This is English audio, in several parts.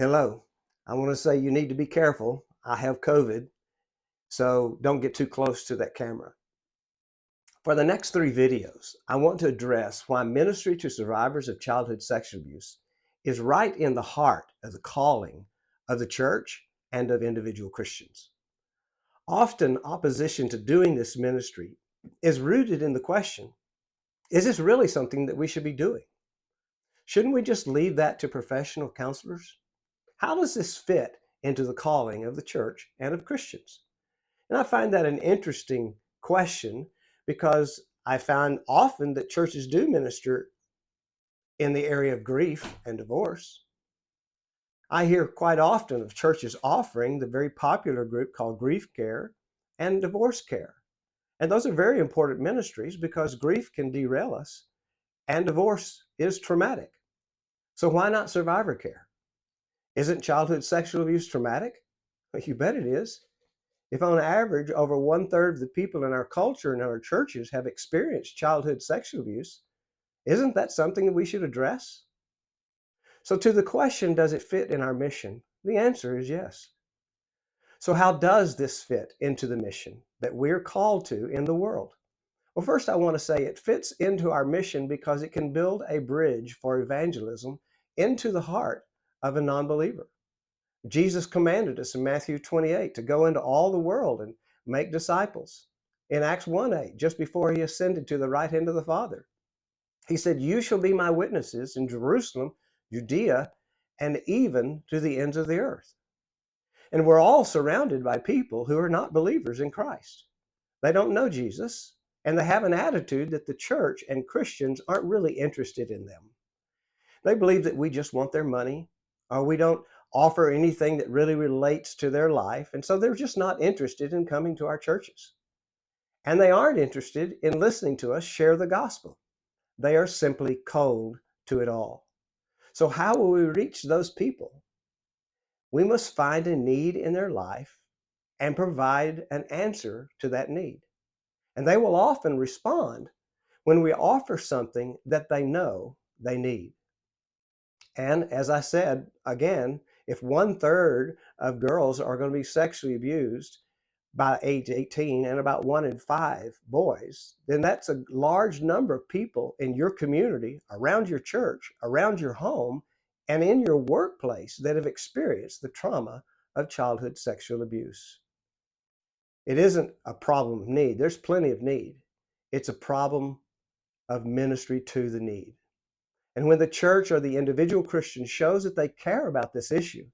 Hello. I want to say you need to be careful. I have COVID, so don't get too close to that camera. For the next three videos, I want to address why ministry to survivors of childhood sexual abuse is right in the heart of the calling of the church and of individual Christians. Often, opposition to doing this ministry is rooted in the question, is this really something that we should be doing? Shouldn't we just leave that to professional counselors? How does this fit into the calling of the church and of Christians? And I find that an interesting question because I find often that churches do minister in the area of grief and divorce. I hear quite often of churches offering the very popular group called grief care and divorce care. And those are very important ministries because grief can derail us and divorce is traumatic. So why not survivor care? Isn't childhood sexual abuse traumatic? Well, you bet it is. If on average, over 1/3 of the people in our culture and our churches have experienced childhood sexual abuse, isn't that something that we should address? So to the question, does it fit in our mission? The answer is yes. So how does this fit into the mission that we're called to in the world? Well, first I want to say it fits into our mission because it can build a bridge for evangelism into the heart of a non-believer. Jesus commanded us in Matthew 28 to go into all the world and make disciples. In Acts 1:8, just before he ascended to the right hand of the Father, he said, "You shall be my witnesses in Jerusalem, Judea, and even to the ends of the earth." And we're all surrounded by people who are not believers in Christ. They don't know Jesus, and they have an attitude that the church and Christians aren't really interested in them. They believe that we just want their money, or we don't offer anything that really relates to their life. And so they're just not interested in coming to our churches. And they aren't interested in listening to us share the gospel. They are simply cold to it all. So how will we reach those people? We must find a need in their life and provide an answer to that need. And they will often respond when we offer something that they know they need. And as I said, again, if 1/3 of girls are going to be sexually abused by age 18 and about 1 in 5 boys, then that's a large number of people in your community, around your church, around your home, and in your workplace that have experienced the trauma of childhood sexual abuse. It isn't a problem of need. There's plenty of need. It's a problem of ministry to the need. And when the church or the individual Christian shows that they care about this issue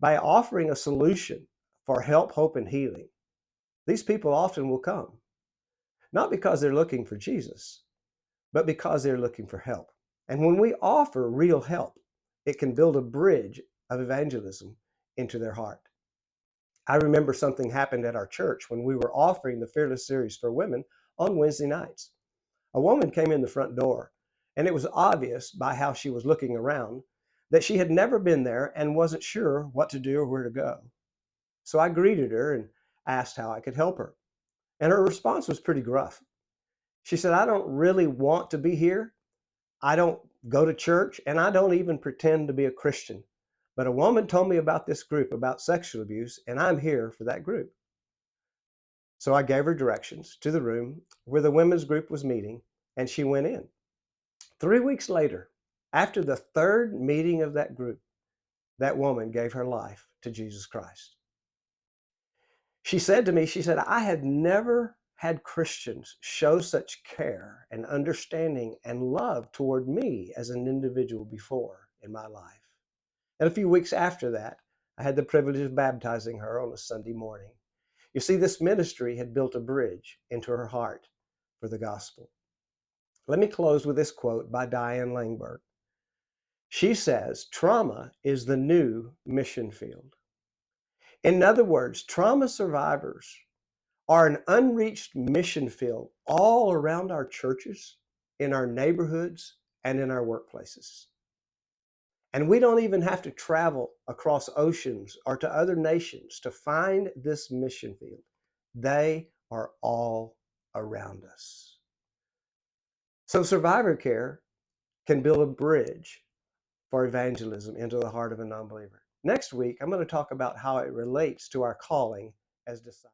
by offering a solution for help, hope, and healing, these people often will come, not because they're looking for Jesus, but because they're looking for help. And when we offer real help, it can build a bridge of evangelism into their heart. I remember something happened at our church when we were offering the Fearless series for women on Wednesday nights. A woman came in the front door, and it was obvious by how she was looking around that she had never been there and wasn't sure what to do or where to go. So I greeted her and asked how I could help her. And her response was pretty gruff. She said, "I don't really want to be here. I don't go to church, and I don't even pretend to be a Christian. But a woman told me about this group about sexual abuse, and I'm here for that group." So I gave her directions to the room where the women's group was meeting, and she went in. 3 weeks later, after the third meeting of that group, that woman gave her life to Jesus Christ. She said to me, she said, "I had never had Christians show such care and understanding and love toward me as an individual before in my life." And a few weeks after that, I had the privilege of baptizing her on a Sunday morning. You see, this ministry had built a bridge into her heart for the gospel. Let me close with this quote by Diane Langberg. She says, "Trauma is the new mission field." In other words, trauma survivors are an unreached mission field all around our churches, in our neighborhoods, and in our workplaces. And we don't even have to travel across oceans or to other nations to find this mission field. They are all around us. So survivor care can build a bridge for evangelism into the heart of a non-believer. Next week, I'm going to talk about how it relates to our calling as disciples.